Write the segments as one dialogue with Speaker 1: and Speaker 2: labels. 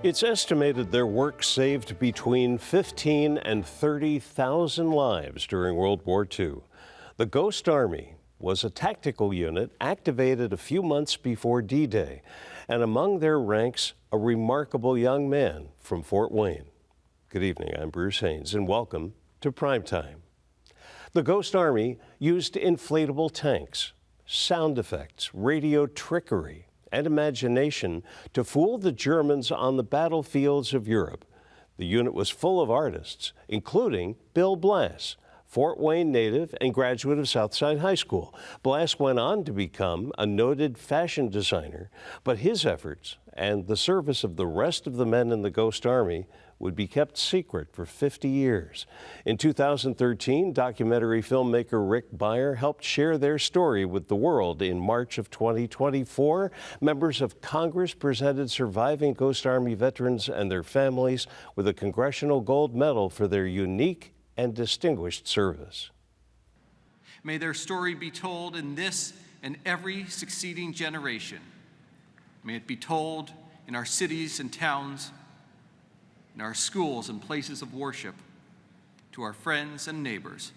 Speaker 1: It's estimated their work saved between 15 and 30,000 lives during World War II. The Ghost Army was a tactical unit activated a few months before D-Day, and among their ranks, a remarkable young man from Fort Wayne. Good evening, I'm Bruce Haynes, and welcome to PrimeTime. The Ghost Army used inflatable tanks, sound effects, radio trickery, and imagination to fool the Germans on the battlefields of Europe. The unit was full of artists, including Bill Blass, Fort Wayne native and graduate of Southside High School. Blass went on to become a noted fashion designer, but his efforts and the service of the rest of the men in the Ghost Army would be kept secret for 50 years. In 2013, documentary filmmaker Rick Beyer helped share their story with the world. In March of 2024, members of Congress presented surviving Ghost Army veterans and their families with a Congressional Gold Medal for their unique and distinguished service.
Speaker 2: May their story be told in this and every succeeding generation. May it be told in our cities and towns, in our schools and places of worship, to our friends and neighbors,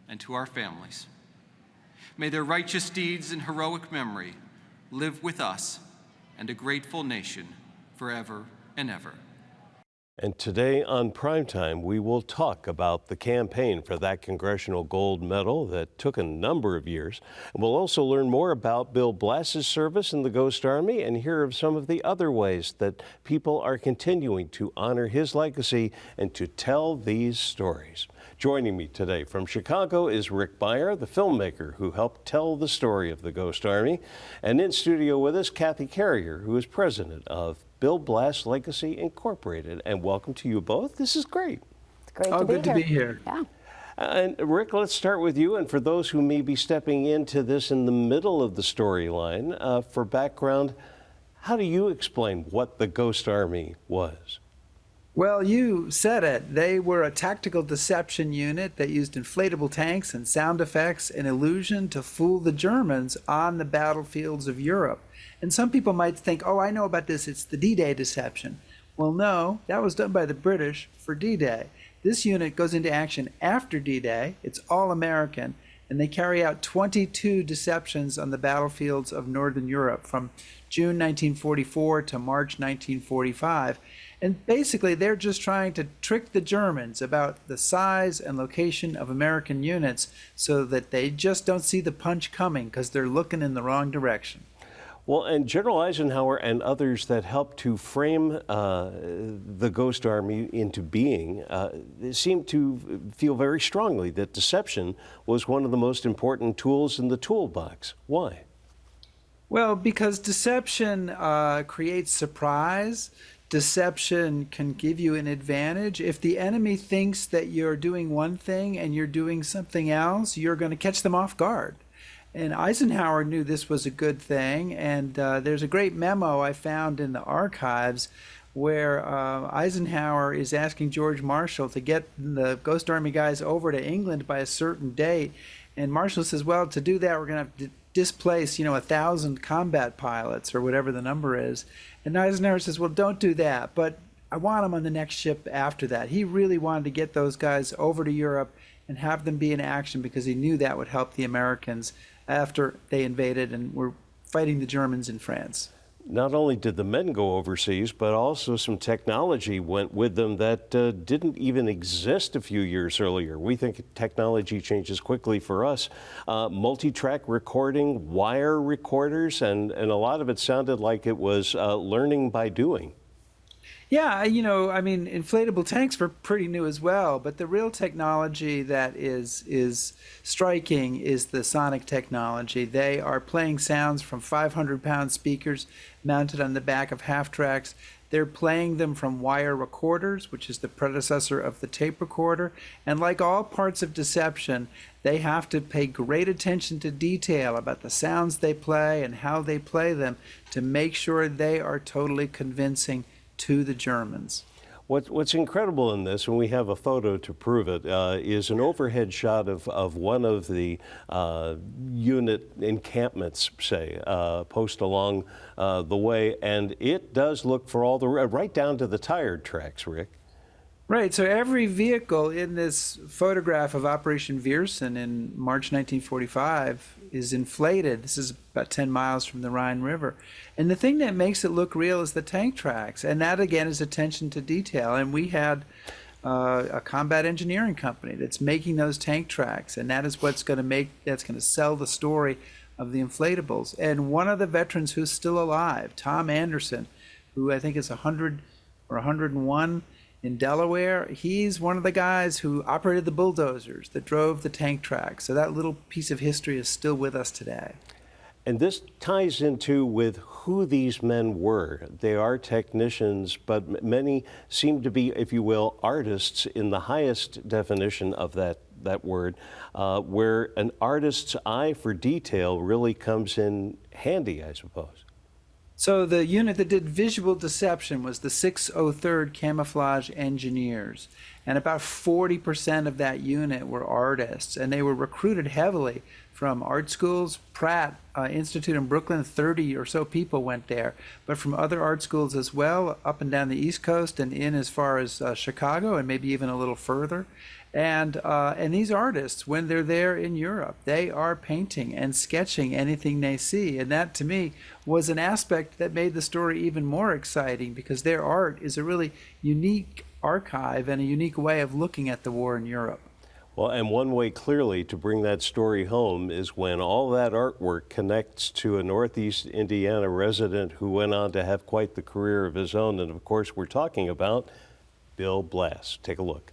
Speaker 2: and to our families. May their righteous deeds and heroic memory live with us and a grateful nation forever and ever.
Speaker 1: And today on Primetime, we will talk about the campaign for that Congressional Gold Medal that took a number of years. And we'll also learn more about Bill Blass's service in the Ghost Army and hear of some of the other ways that people are continuing to honor his legacy and to tell these stories. Joining me today from Chicago is Rick Beyer, the filmmaker who helped tell the story of the Ghost Army. And in studio with us, Kathy Carrier, who is president of Bill Blass Legacy Incorporated. And welcome to you both. This is great.
Speaker 3: It's great
Speaker 4: to be here.
Speaker 3: Yeah.
Speaker 1: And Rick, let's start with you. And for those who may be stepping into this in the middle of the storyline, for background, how do you explain what the Ghost Army was?
Speaker 4: Well, you said it. They were a tactical deception unit that used inflatable tanks and sound effects and illusion to fool the Germans on the battlefields of Europe. And some people might think, oh, I know about this, it's the D-Day deception. Well, no, that was done by the British for D-Day. This unit goes into action after D-Day. It's all American, and they carry out 22 deceptions on the battlefields of Northern Europe from June 1944 to March 1945. And basically, they're just trying to trick the Germans about the size and location of American units so that they just don't see the punch coming because they're looking in the wrong direction.
Speaker 1: Well, and General Eisenhower and others that helped to frame the Ghost Army into being seem to feel very strongly that deception was one of the most important tools in the toolbox. Why?
Speaker 4: Well, because deception creates surprise. Deception can give you an advantage. If the enemy thinks that you're doing one thing and you're doing something else, you're going to catch them off guard. And Eisenhower knew this was a good thing, and there's a great memo I found in the archives where Eisenhower is asking George Marshall to get the Ghost Army guys over to England by a certain date, and Marshall says, well, to do that we're going to have to displace, 1,000 combat pilots or whatever the number is. And Eisenhower says, well, don't do that, but I want them on the next ship after that. He really wanted to get those guys over to Europe and have them be in action because he knew that would help the Americans after they invaded and were fighting the Germans in France.
Speaker 1: Not only did the men go overseas, but also some technology went with them that didn't even exist a few years earlier. We think technology changes quickly for us. Multi-track recording, wire recorders, and a lot of it sounded like it was learning by doing.
Speaker 4: Yeah, inflatable tanks were pretty new as well, but the real technology that is striking is the sonic technology. They are playing sounds from 500-pound speakers mounted on the back of half-tracks. They're playing them from wire recorders, which is the predecessor of the tape recorder. And like all parts of deception, they have to pay great attention to detail about the sounds they play and how they play them to make sure they are totally convincing to the Germans.
Speaker 1: What's incredible in this, and we have a photo to prove it, is an overhead shot of one of the unit encampments, say, post along the way, and it does look for all the, right down to the tire tracks, Rick.
Speaker 4: Right, so every vehicle in this photograph of Operation Viersen in March 1945 is inflated. This is about 10 miles from the Rhine River. And the thing that makes it look real is the tank tracks. And that, again, is attention to detail. And we had a combat engineering company that's making those tank tracks. And that is what's going to that's going to sell the story of the inflatables. And one of the veterans who's still alive, Tom Anderson, who I think is 100 or 101, in Delaware, he's one of the guys who operated the bulldozers that drove the tank tracks. So that little piece of history is still with us today.
Speaker 1: And this ties into with who these men were. They are technicians, but many seem to be, if you will, artists in the highest definition of that word, where an artist's eye for detail really comes in handy, I suppose.
Speaker 4: So the unit that did visual deception was the 603rd Camouflage Engineers. And about 40% of that unit were artists. And they were recruited heavily from art schools. Pratt Institute in Brooklyn, 30 or so people went there. But from other art schools as well, up and down the East Coast and in as far as Chicago and maybe even a little further. And these artists, when they're there in Europe, they are painting and sketching anything they see. And that, to me, was an aspect that made the story even more exciting, because their art is a really unique archive and a unique way of looking at the war in Europe.
Speaker 1: Well, and one way clearly to bring that story home is when all that artwork connects to a Northeast Indiana resident who went on to have quite the career of his own. And of course, we're talking about Bill Blass. Take a look.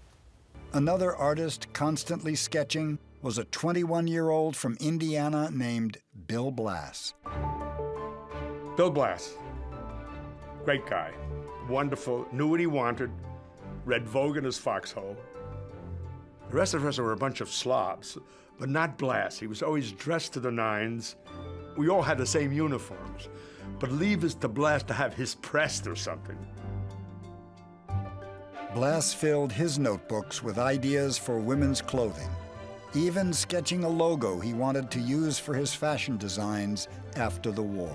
Speaker 3: Another artist constantly sketching was a 21-year-old from Indiana named Bill Blass.
Speaker 5: Bill Blass, great guy, wonderful, knew what he wanted, read Vogue in his foxhole. The rest of us were a bunch of slobs, but not Blass. He was always dressed to the nines. We all had the same uniforms, but leave it to Blass to have his pressed or something.
Speaker 3: Blass filled his notebooks with ideas for women's clothing, even sketching a logo he wanted to use for his fashion designs after the war.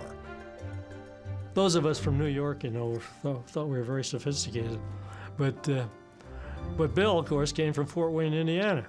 Speaker 6: Those of us from New York, thought we were very sophisticated. But Bill, of course, came from Fort Wayne, Indiana,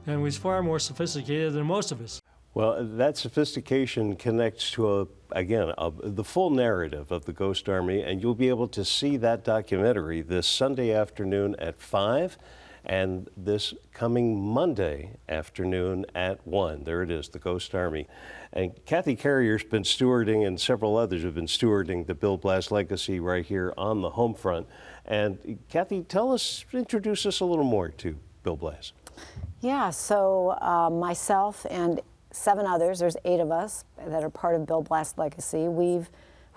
Speaker 6: and was far more sophisticated than most of us.
Speaker 1: Well, that sophistication connects to, the full narrative of the Ghost Army, and you'll be able to see that documentary this Sunday afternoon at 5 and this coming Monday afternoon at 1. There it is, the Ghost Army. And Kathy Carrier's been stewarding, and several others have been stewarding the Bill Blass legacy right here on the home front. And Kathy, introduce us a little more to Bill Blass.
Speaker 7: Yeah, so myself and 7 others, there's 8 of us that are part of Bill Blass' legacy. We're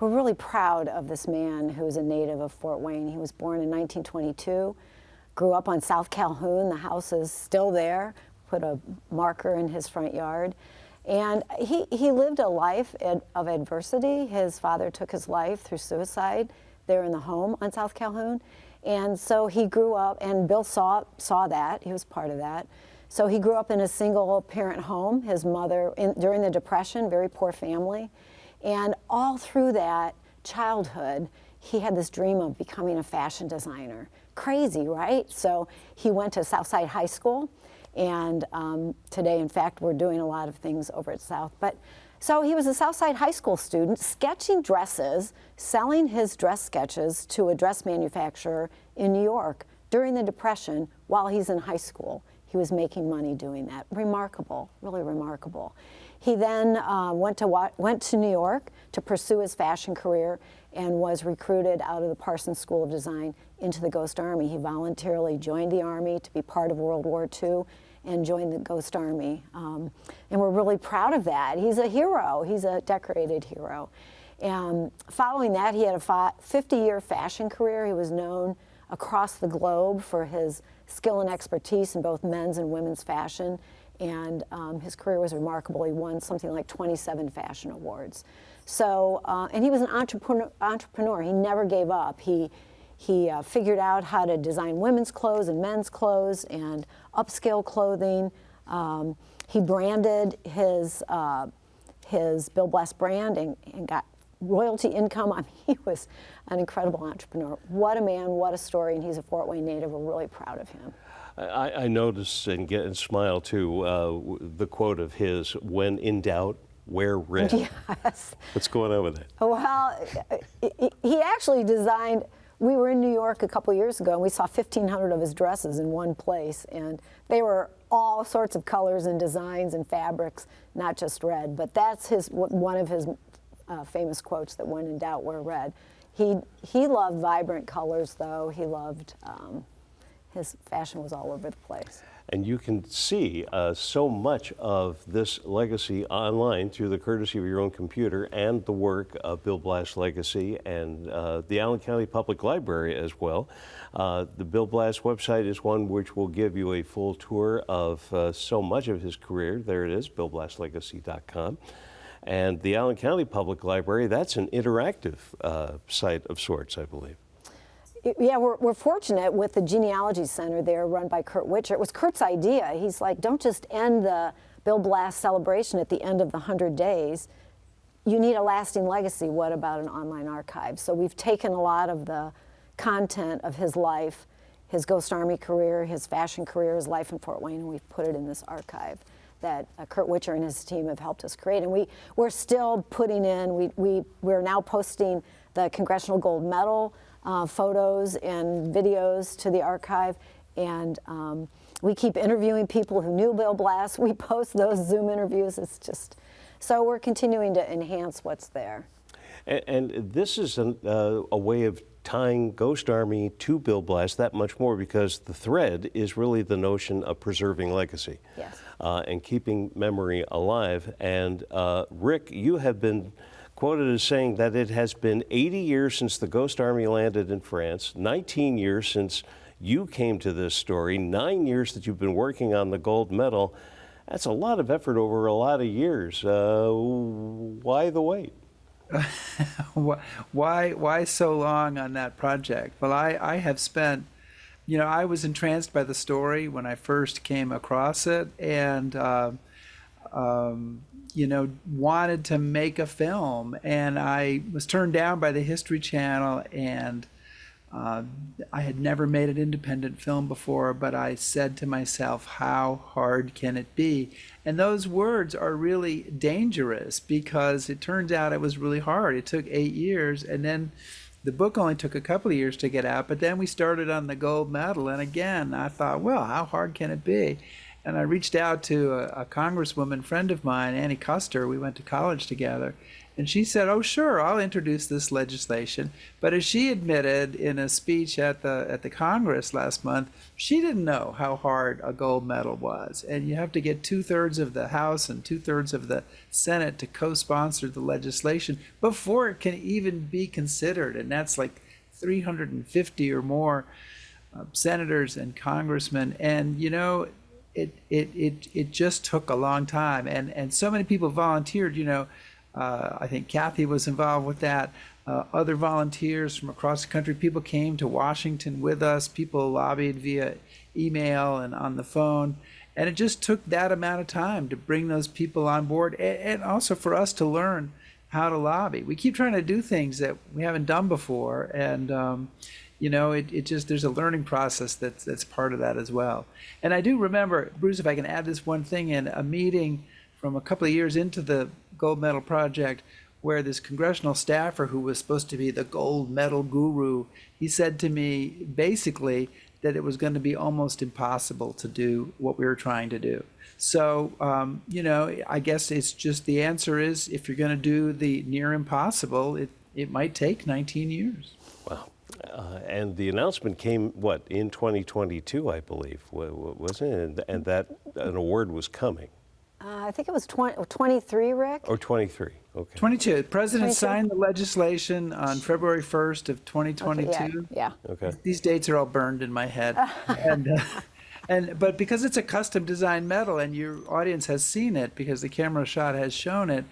Speaker 7: really proud of this man who's a native of Fort Wayne. He was born in 1922, grew up on South Calhoun. The house is still there, put a marker in his front yard. And he lived a life of adversity. His father took his life through suicide there in the home on South Calhoun. And so he grew up, and Bill saw that. He was part of that. So he grew up in a single-parent home. His mother, during the Depression, very poor family. And all through that childhood, he had this dream of becoming a fashion designer. Crazy, right? So he went to Southside High School. And today, in fact, we're doing a lot of things over at South. So he was a Southside High School student, sketching dresses, selling his dress sketches to a dress manufacturer in New York during the Depression while he's in high school. He was making money doing that. Remarkable, really remarkable. He then went to New York to pursue his fashion career and was recruited out of the Parsons School of Design into the Ghost Army. He voluntarily joined the Army to be part of World War II and joined the Ghost Army. And we're really proud of that. He's a hero. He's a decorated hero. And following that, he had a 50-year fashion career. He was known across the globe for his skill and expertise in both men's and women's fashion. And his career was remarkable. He won something like 27 fashion awards. So, and he was an entrepreneur. He never gave up. He He figured out how to design women's clothes and men's clothes and upscale clothing. He branded his Bill Blass brand and got royalty income. I mean, he was an incredible entrepreneur. What a man, what a story, and he's a Fort Wayne native. We're really proud of him.
Speaker 1: I notice and smile too, the quote of his, "When in doubt, wear red."
Speaker 7: Yes.
Speaker 1: What's going on with that?
Speaker 7: Well, he actually designed, we were in New York a couple years ago, and we saw 1,500 of his dresses in one place, and they were all sorts of colors and designs and fabrics, not just red. But that's one of his famous quotes, that when in doubt, wear red. He loved vibrant colors, though. He loved, his fashion was all over the place.
Speaker 1: And you can see so much of this legacy online through the courtesy of your own computer and the work of Bill Blass Legacy and the Allen County Public Library as well. The Bill Blass website is one which will give you a full tour of so much of his career. There it is, BillBlassLegacy.com. And the Allen County Public Library, that's an interactive site of sorts, I believe.
Speaker 7: Yeah, we're fortunate with the Genealogy Center there run by Kurt Witcher. It was Kurt's idea. He's like, don't just end the Bill Blass celebration at the end of the 100 days. You need a lasting legacy. What about an online archive? So we've taken a lot of the content of his life, his Ghost Army career, his fashion career, his life in Fort Wayne, and we've put it in this archive that Kurt Witcher and his team have helped us create. And we're still putting in, we're now posting the Congressional Gold Medal photos and videos to the archive, and we keep interviewing people who knew Bill Blass. We post those Zoom interviews. It's just, so we're continuing to enhance what's there.
Speaker 1: And this is a way of tying Ghost Army to Bill Blass that much more, because the thread is really the notion of preserving legacy.
Speaker 7: Yes.
Speaker 1: And keeping memory alive. And Rick, you have been quoted as saying that it has been 80 years since the Ghost Army landed in France, 19 years since you came to this story, 9 years that you've been working on the gold medal. That's a lot of effort over a lot of years. Why the wait?
Speaker 4: Why so long on that project? Well, I have spent, I was entranced by the story when I first came across it, and wanted to make a film, and I was turned down by the History Channel, and I had never made an independent film before, but I said to myself, how hard can it be? And those words are really dangerous, because it turns out it was really hard. It took 8 years, and then the book only took a couple of years to get out, but then we started on the gold medal, and again, I thought, well, how hard can it be? And I reached out to a congresswoman friend of mine, Annie Custer. We went to college together. And she said, oh, sure, I'll introduce this legislation. But as she admitted in a speech at the Congress last month, she didn't know how hard a gold medal was. And you have to get 2/3 of the House and 2/3 of the Senate to co-sponsor the legislation before it can even be considered. And that's like 350 or more senators and congressmen. And, it just took a long time, and so many people volunteered. I think Kathy was involved with that. Other volunteers from across the country, people came to Washington with us. People lobbied via email and on the phone, and it just took that amount of time to bring those people on board, and also for us to learn how to lobby. We keep trying to do things that we haven't done before, and there's a learning process that's part of that as well. And I do remember, Bruce, if I can add this one thing in, a meeting from a couple of years into the gold medal project where this congressional staffer who was supposed to be the gold medal guru, he said to me basically that it was going to be almost impossible to do what we were trying to do. So, I guess it's just, the answer is, if you're going to do the near impossible, it might take 19 years.
Speaker 1: Wow. And the announcement came, in 2022, I believe, wasn't it? And that an award was coming.
Speaker 7: I think it was 23, Rick?
Speaker 1: Or 23, okay.
Speaker 4: 22. The president
Speaker 7: 22?
Speaker 4: signed the legislation on February 1st of 2022.
Speaker 7: Okay, yeah.
Speaker 1: Okay.
Speaker 4: These dates are all burned in my head. But because it's a custom designed medal and your audience has seen it because the camera shot has shown it,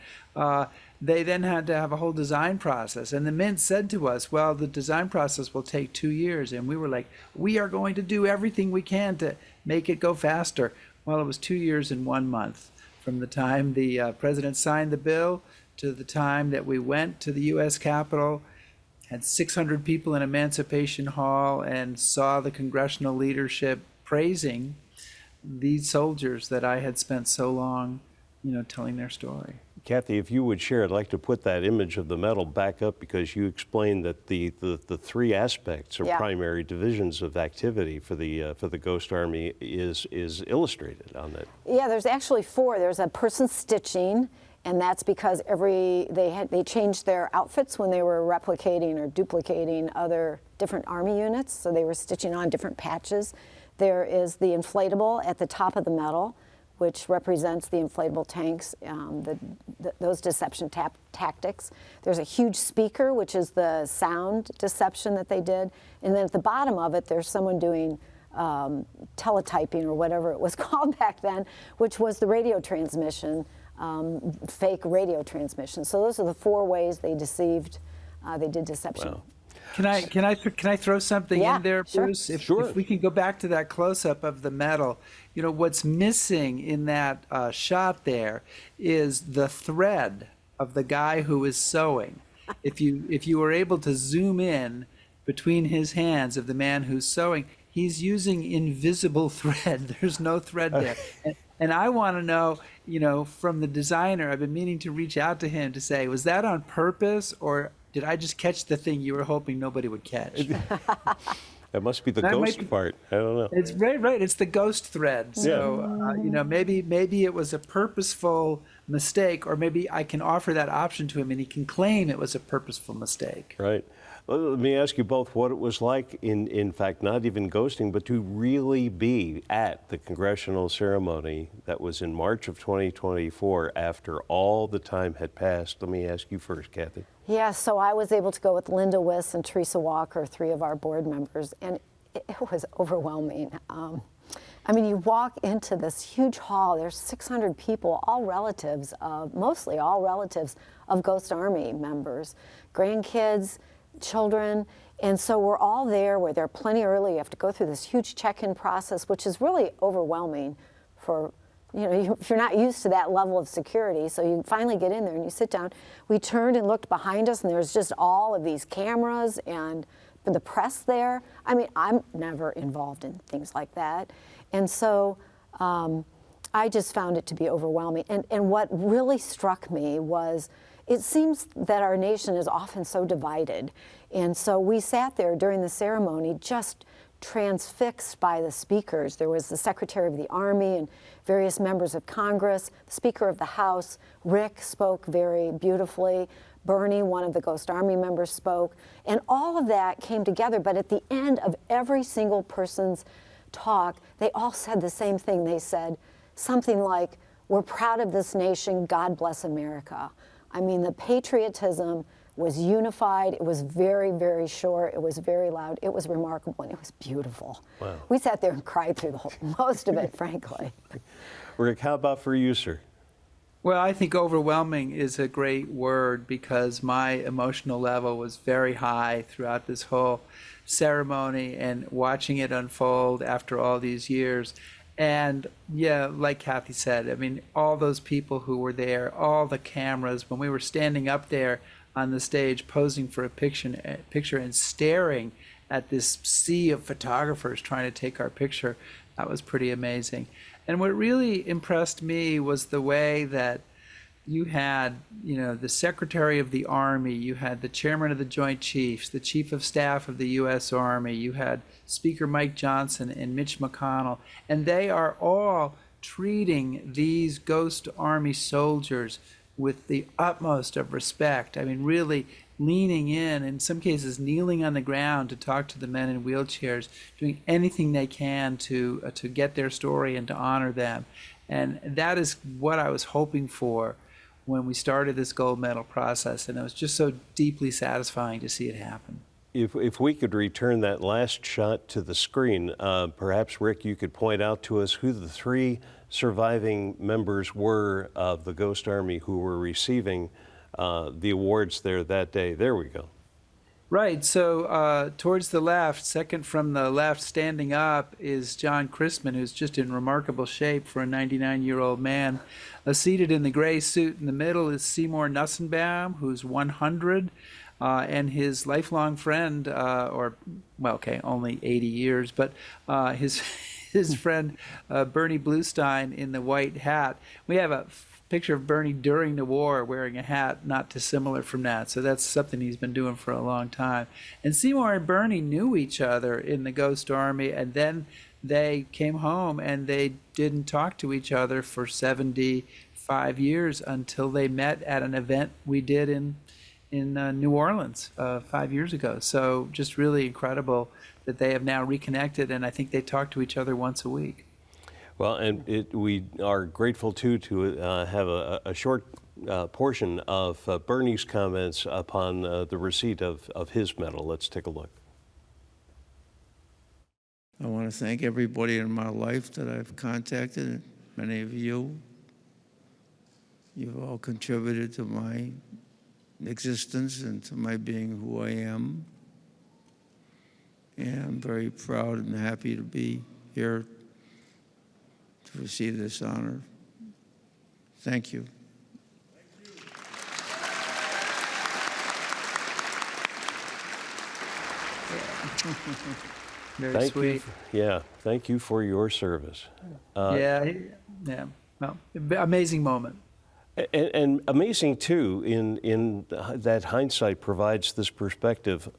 Speaker 4: they then had to have a whole design process. And the Mint said to us, well, the design process will take 2 years. And we were like, we are going to do everything we can to make it go faster. Well, it was 2 years and 1 month from the time the president signed the bill to the time that we went to the U.S. Capitol, had 600 people in Emancipation Hall, and saw the congressional leadership praising these soldiers that I had spent so long, telling their story.
Speaker 1: Kathy, if you would share, I'd like to put that image of the medal back up because you explained that the three aspects or primary divisions of activity for the Ghost Army is illustrated on that.
Speaker 7: Yeah, there's actually 4. There's a person stitching, and that's because they changed their outfits when they were replicating or duplicating other different Army units, so they were stitching on different patches. There is the inflatable at the top of the medal, which represents the inflatable tanks, those deception tactics. There's a huge speaker, which is the sound deception that they did. And then at the bottom of it, there's someone doing teletyping or whatever it was called back then, which was the radio transmission, fake radio transmission. So those are the 4 ways they deceived, they did deception.
Speaker 1: Wow.
Speaker 4: Can I throw something in there, Bruce?
Speaker 7: Sure.
Speaker 4: If we can go back to that close-up of the medal, what's missing in that shot there is the thread of the guy who is sewing. If you were able to zoom in between his hands of the man who's sewing, he's using invisible thread. There's no thread there. And I want to know, from the designer, I've been meaning to reach out to him to say, was that on purpose, or did I just catch the thing you were hoping nobody would catch?
Speaker 1: That must be the ghost part. I don't know.
Speaker 4: It's right. It's the ghost thread. So, maybe it was a purposeful mistake, or maybe I can offer that option to him and he can claim it was a purposeful mistake.
Speaker 1: Right. Well, let me ask you both what it was like, in fact, not even ghosting, but to really be at the congressional ceremony that was in March of 2024 after all the time had passed. Let me ask you first, Kathy.
Speaker 7: Yeah, so I was able to go with Linda Wiss and Teresa Walker, 3 of our board members, and it was overwhelming. You walk into this huge hall, there's 600 people, all relatives, mostly all relatives of Ghost Army members, grandkids, children, and so we're all there. We're there plenty early. You have to go through this huge check-in process, which is really overwhelming for, if you're not used to that level of security. So you finally get in there and you sit down. We turned and looked behind us, and there's just all of these cameras and the press there. I'm never involved in things like that. And so I just found it to be overwhelming. And what really struck me was, it seems that our nation is often so divided. And so we sat there during the ceremony just transfixed by the speakers. There was the Secretary of the Army and various members of Congress, the Speaker of the House. Rick spoke very beautifully. Bernie, one of the Ghost Army members, spoke. And all of that came together. But at the end of every single person's talk, they all said the same thing. They said something like, "We're proud of this nation. God bless America." The patriotism was unified. It was very, very short. It was very loud. It was remarkable, and it was beautiful.
Speaker 1: Wow.
Speaker 7: We sat there and cried through most of it, frankly.
Speaker 1: Rick, how about for you, sir?
Speaker 4: Well, I think overwhelming is a great word because my emotional level was very high throughout this whole ceremony and watching it unfold after all these years. And yeah, like Kathy said, all those people who were there, all the cameras, when we were standing up there on the stage posing for a picture and staring at this sea of photographers trying to take our picture, that was pretty amazing. And what really impressed me was the way that you had, the Secretary of the Army, you had the Chairman of the Joint Chiefs, the Chief of Staff of the U.S. Army, you had Speaker Mike Johnson and Mitch McConnell, and they are all treating these Ghost Army soldiers with the utmost of respect. Really leaning in some cases kneeling on the ground to talk to the men in wheelchairs, doing anything they can to get their story and to honor them. And that is what I was hoping for when we started this gold medal process, and it was just so deeply satisfying to see it happen.
Speaker 1: If we could return that last shot to the screen, perhaps, Rick, you could point out to us who the 3 surviving members were of the Ghost Army who were receiving the awards there that day. There we go.
Speaker 4: Right. So towards the left, second from the left, standing up, is John Christman, who's just in remarkable shape for a 99-year-old man. Seated in the gray suit in the middle is Seymour Nussenbaum, who's 100, and his lifelong friend, only 80 years, but his friend Bernie Bluestein in the white hat. We have a picture of Bernie during the war wearing a hat not dissimilar from that. So that's something he's been doing for a long time. And Seymour and Bernie knew each other in the Ghost Army, and then they came home and they didn't talk to each other for 75 years until they met at an event we did in New Orleans 5 years ago. So just really incredible that they have now reconnected, and I think they talk to each other once a week.
Speaker 1: Well, and we are grateful, too, to have a short portion of Bernie's comments upon the receipt of his medal. Let's take a look.
Speaker 8: I want to thank everybody in my life that I've contacted, many of you. You've all contributed to my existence and to my being who I am. And I'm very proud and happy to be here to receive this honor. Thank you.
Speaker 4: Very
Speaker 1: Thank
Speaker 4: sweet.
Speaker 1: Thank you for your service.
Speaker 4: Yeah. Well, amazing moment.
Speaker 1: And amazing, too, in that hindsight provides this perspective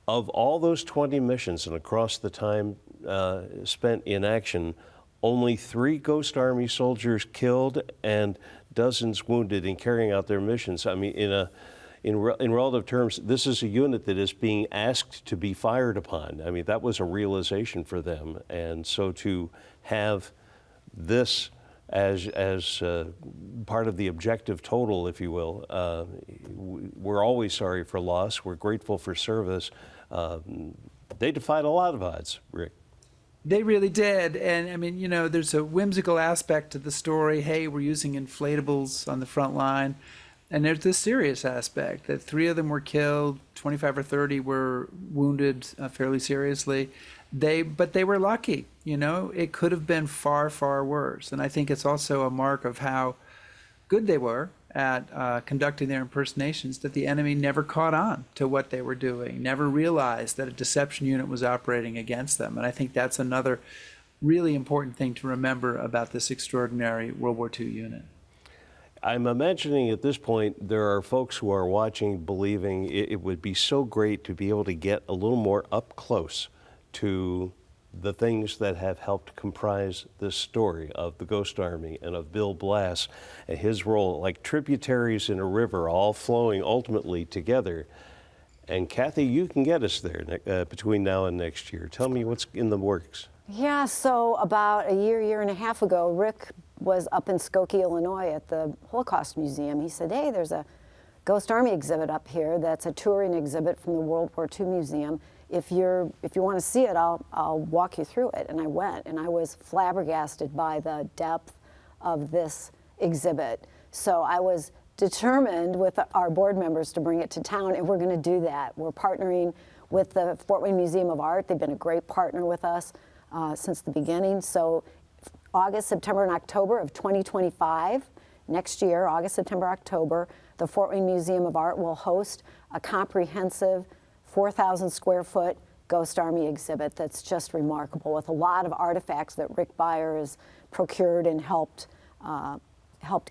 Speaker 1: of all those 20 missions and across the time spent in action, only 3 Ghost Army soldiers killed and dozens wounded in carrying out their missions. I mean, in relative terms, this is a unit that is being asked to be fired upon. I mean, that was a realization for them. And so to have this as part of the objective total, if you will, we're always sorry for loss. We're grateful for service. They defied a lot of odds, Rick.
Speaker 4: They really did. And I mean, there's a whimsical aspect to the story. Hey, we're using inflatables on the front line. And there's this serious aspect that 3 of them were killed, 25 or 30 were wounded fairly seriously. But they were lucky. It could have been far, far worse. And I think it's also a mark of how good they were at conducting their impersonations, that the enemy never caught on to what they were doing, never realized that a deception unit was operating against them. And I think that's another really important thing to remember about this extraordinary World War II unit.
Speaker 1: I'm imagining at this point there are folks who are watching, believing it would be so great to be able to get a little more up close to the things that have helped comprise this story of the Ghost Army and of Bill Blass and his role, like tributaries in a river, all flowing ultimately together. And Kathy, you can get us there between now and next year. Tell me what's in the works.
Speaker 7: Yeah, so about a year and a half ago, Rick was up in Skokie, Illinois at the Holocaust Museum. He said, hey, there's a Ghost Army exhibit up here that's a touring exhibit from the World War II Museum. If you want to see it, I'll walk you through it. And I went, and I was flabbergasted by the depth of this exhibit. So I was determined with our board members to bring it to town, and we're going to do that. We're partnering with the Fort Wayne Museum of Art. They've been a great partner with us since the beginning. So August, September, and October of 2025, next year, August, September, October, the Fort Wayne Museum of Art will host a comprehensive 4,000 square foot Ghost Army exhibit that's just remarkable, with a lot of artifacts that Rick Beyer has procured and helped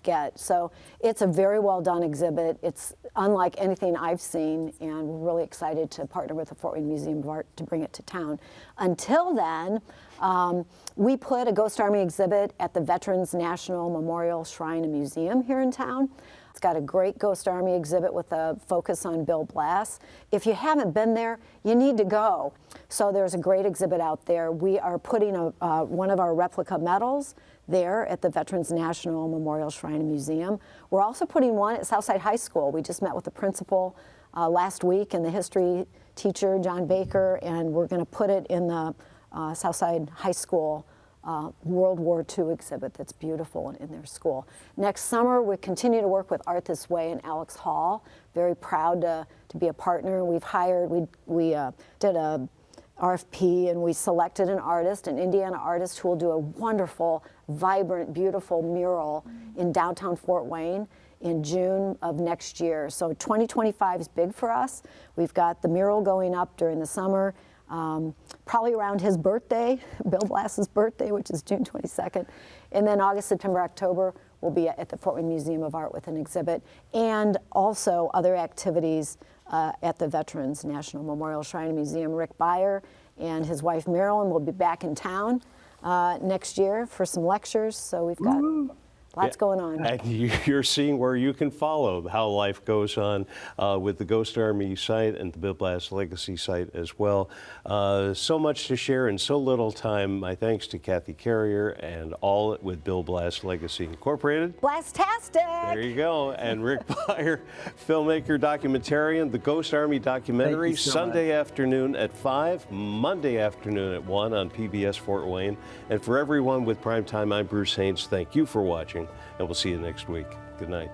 Speaker 7: get. So it's a very well done exhibit. It's unlike anything I've seen, and we're really excited to partner with the Fort Wayne Museum of Art to bring it to town. Until then, we put a Ghost Army exhibit at the Veterans National Memorial Shrine and Museum here in town. It's got a great Ghost Army exhibit with a focus on Bill Blass. If you haven't been there, you need to go. So there's a great exhibit out there. We are putting one of our replica medals there at the Veterans National Memorial Shrine and Museum. We're also putting one at Southside High School. We just met with the principal last week and the history teacher, John Baker, and we're going to put it in the Southside High School World War II exhibit that's beautiful in their school. Next summer, we continue to work with Art This Way and Alex Hall. Very proud to be a partner. We've hired, we did a RFP and we selected an artist, an Indiana artist who will do a wonderful, vibrant, beautiful mural in downtown Fort Wayne in June of next year. So 2025 is big for us. We've got the mural going up during the summer, probably around his birthday, Bill Blass's birthday, which is June 22nd. And then August, September, October, we'll be at the Fort Wayne Museum of Art with an exhibit, and also other activities at the Veterans National Memorial Shrine and Museum. Rick Beyer and his wife Marilyn will be back in town next year for some lectures, so we've got lots going on.
Speaker 1: And you're seeing where you can follow how life goes on with the Ghost Army site and the Bill Blass Legacy site as well. So much to share in so little time. My thanks to Kathy Carrier and all with Bill Blass Legacy Incorporated.
Speaker 7: Blastastic!
Speaker 1: There you go. And Rick Beyer, filmmaker, documentarian, the Ghost Army documentary,
Speaker 4: Thank you so
Speaker 1: Sunday afternoon at 5, Monday afternoon at 1 on PBS Fort Wayne. And for everyone with Primetime, I'm Bruce Haynes. Thank you for watching, and we'll see you next week. Good night.